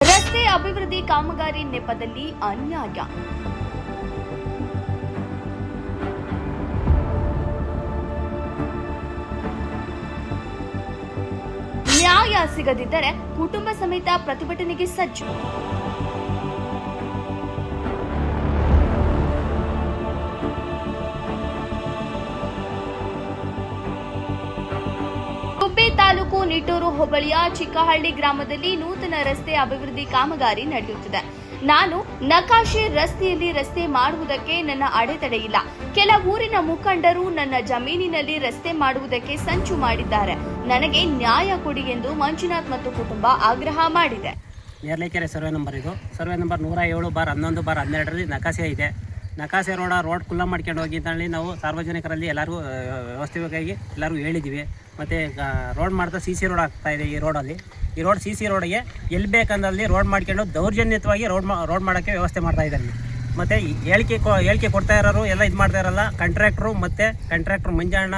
ರಸ್ತೆ ಅಭಿವೃದ್ಧಿ ಕಾಮಗಾರಿ ನೆಪದಲ್ಲಿ ಅನ್ಯಾಯ. ನ್ಯಾಯ ಸಿಗದಿದ್ದರೆ ಕುಟುಂಬ ಸಮೇತ ಪ್ರತಿಭಟನೆಗೆ ಸಜ್ಜು. ಗುಬ್ಬಿ ತಾಲೂಕು ನಿಟ್ಟೂರು ಹೋಬಳಿಯ ಚಿಕ್ಕಹಳ್ಳಿ ಗ್ರಾಮದಲ್ಲಿ ನೂತನ ರಸ್ತೆ ಅಭಿವೃದ್ಧಿ ಕಾಮಗಾರಿ ನಡೆಯುತ್ತಿದೆ. ನಾನು ನಕಾಶೆ ರಸ್ತೆಯಲ್ಲಿ ರಸ್ತೆ ಮಾಡುವುದಕ್ಕೆ ನನ್ನ ಅಡೆತಡೆ ಇಲ್ಲ. ಕೆಲ ಊರಿನ ಮುಖಂಡರು ನನ್ನ ಜಮೀನಿನಲ್ಲಿ ರಸ್ತೆ ಮಾಡುವುದಕ್ಕೆ ಸಂಚು ಮಾಡಿದ್ದಾರೆ. ನನಗೆ ನ್ಯಾಯ ಕೊಡಿ ಎಂದು ಮಂಜುನಾಥ್ ಮತ್ತು ಕುಟುಂಬ ಆಗ್ರಹ ಮಾಡಿದೆ. ನೇರ್ಲೆಕೆರೆ ಸರ್ವೆ ನಂಬರ್ ಇದು. ಸರ್ವೆ ನಂಬರ್ 107/11/12 ನಕಾಸೆ ಇದೆ. ನಕಾಸೆ ರೋಡ್ ಕುಲ್ಲ ಮಾಡ್ಕೊಂಡು ಹೋಗಿ ಅಂತೇಳಿ ನಾವು ಸಾರ್ವಜನಿಕರಲ್ಲಿ ಎಲ್ಲರಿಗೂ ವ್ಯವಸ್ಥೆಗಾಗಿ ಎಲ್ಲರಿಗೂ ಹೇಳಿದ್ದೀವಿ. ಮತ್ತು ರೋಡ್ ಮಾಡ್ತಾ CC ರೋಡ್ ಆಗ್ತಾಯಿದೆ. ಈ ರೋಡಲ್ಲಿ ಈ ರೋಡ್ CC ರೋಡಿಗೆ ಎಲ್ಲಿ ಬೇಕಂದಲ್ಲಿ ರೋಡ್ ಮಾಡ್ಕೊಂಡು ದೌರ್ಜನ್ಯವಾಗಿ ರೋಡ್ ಮಾಡೋಕ್ಕೆ ವ್ಯವಸ್ಥೆ ಮಾಡ್ತಾಯಿದ್ದಾರೆ. ಮತ್ತು ಹೇಳಿಕೆ ಕೊಡ್ತಾ ಇರೋರು ಎಲ್ಲ ಇದು ಮಾಡ್ತಾ ಇರಲ್ಲ. ಕಾಂಟ್ರಾಕ್ಟ್ರು ಮಂಜಣ್ಣ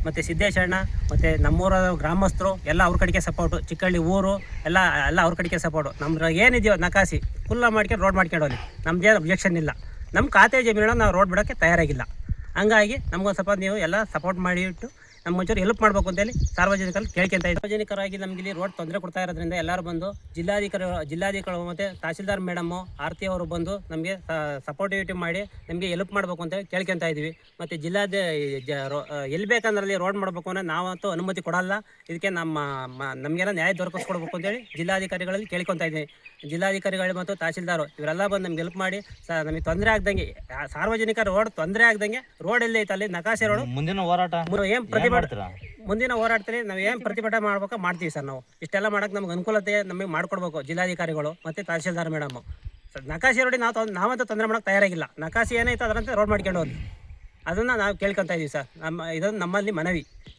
ಮತ್ತು ಸಿದ್ದೇಶಣ್ಣ ಮತ್ತು ನಮ್ಮೂರ ಗ್ರಾಮಸ್ಥರು ಎಲ್ಲ ಅವ್ರ ಕಡೆಗೆ ಸಪೋರ್ಟು. ಚಿಕ್ಕಹಳ್ಳಿ ಊರು ಎಲ್ಲ ಅವ್ರ ಕಡೆಗೆ ಸಪೋರ್ಟು. ನಮ್ಗೆ ಏನಿದೆಯೋ ನಕಾಸಿ ಕುಲ್ಲ ಮಾಡ್ಕೊಂಡು ರೋಡ್ ಮಾಡ್ಕೊಂಡು ಹೋಗಿ ನಮ್ದೇನು ಅಬ್ಜೆಕ್ಷನ್ ಇಲ್ಲ. ನಮ್ಮ ಖಾತೆ ಜಮೀನ ನಾವು ರೋಡ್ ಬಿಡೋಕ್ಕೆ ತಯಾರಾಗಿಲ್ಲ. ಹಂಗಾಗಿ ನಮಗೊಂದು ಸ್ವಲ್ಪ ನೀವು ಎಲ್ಲ ಸಪೋರ್ಟ್ ಮಾಡಿಬಿಟ್ಟು ನಮ್ಮ ಒಂಚೂರು ಹೆಲ್ಪ್ ಮಾಡಬೇಕು ಅಂತೇಳಿ ಸಾರ್ವಜನಿಕರಲ್ಲಿ ಕೇಳ್ಕೊಂತ ಇದ್ದೀವಿ. ಸಾರ್ವಜನಿಕರಾಗಿ ನಮಗೆ ಇಲ್ಲಿ ರೋಡ್ ತೊಂದರೆ ಕೊಡ್ತಾ ಇರೋದ್ರಿಂದ ಎಲ್ಲರೂ ಬಂದು ಜಿಲ್ಲಾಧಿಕಾರಿಗಳು ಮತ್ತು ತಹಸೀಲ್ದಾರ್ ಮೇಡಮ್ಮು ಆರತಿ ಅವರು ಬಂದು ನಮಗೆ ಸಪೋರ್ಟಿವಿಟಿ ಮಾಡಿ ನಮಗೆ ಹೆಲ್ಪ್ ಮಾಡಬೇಕು ಅಂತೇಳಿ ಕೇಳ್ಕೊತಾ ಇದ್ದೀವಿ. ಮತ್ತು ಎಲ್ಲಿ ಬೇಕಂದ್ರಲ್ಲಿ ರೋಡ್ ಮಾಡಬೇಕು ಅಂದರೆ ನಾವಂತೂ ಅನುಮತಿ ಕೊಡಲ್ಲ. ಇದಕ್ಕೆ ನಮಗೆಲ್ಲ ನ್ಯಾಯ ದೊರಕಿಸ್ಕೊಡ್ಬೇಕು ಅಂತೇಳಿ ಜಿಲ್ಲಾಧಿಕಾರಿಗಳಲ್ಲಿ ಕೇಳ್ಕೊತಾ ಇದ್ದೀವಿ. ಜಿಲ್ಲಾಧಿಕಾರಿಗಳು ಮತ್ತು ತಹಸೀಲ್ದಾರು ಇವರೆಲ್ಲ ಬಂದು ನಮ್ಗೆ ಹೆಲ್ಪ್ ಮಾಡಿ ನಮಗೆ ತೊಂದರೆ ಆಗ್ದಂಗೆ, ಸಾರ್ವಜನಿಕರ ರೋಡ್ ತೊಂದರೆ ಆಗ್ದಂಗೆ ರೋಡ್ ಎಲ್ಲಿ ಐತೆ ಅಲ್ಲಿ ನಕಾಶೆ ರೋಡ್ ಮುಂದಿನ ಹೋರಾಟ ಮುಂದಿನ ಹೋರಾಟದಲ್ಲಿ ನಾವು ಏನು ಪ್ರತಿಭಟನೆ ಮಾಡ್ಬೇಕು ಮಾಡ್ತೀವಿ ಸರ್. ನಾವು ಇಷ್ಟೆಲ್ಲ ಮಾಡೋಕ್ಕೆ ನಮ್ಗೆ ಅನುಕೂಲತೆ ನಮಗೆ ಮಾಡಿಕೊಡ್ಬೇಕು ಜಿಲ್ಲಾಧಿಕಾರಿಗಳು ಮತ್ತು ತಹಸೀಲ್ದಾರ್ ಮೇಡಮ್ಮು. ನಕಾಶೆ ರೋಡಿ ನಾವಂತೂ ತೊಂದರೆ ಮಾಡೋಕ್ಕೆ ತಯಾರಾಗಿಲ್ಲ. ನಕಾಶೆ ಏನೈತೆ ಅದರಂತೆ ರೋಡ್ ಮಾಡ್ಕೊಂಡು ಹೋಗಿ ಅದನ್ನು ನಾವು ಕೇಳ್ಕೊತಾ ಇದ್ದೀವಿ ಸರ್. ಇದೊಂದು ನಮ್ಮಲ್ಲಿ ಮನವಿ.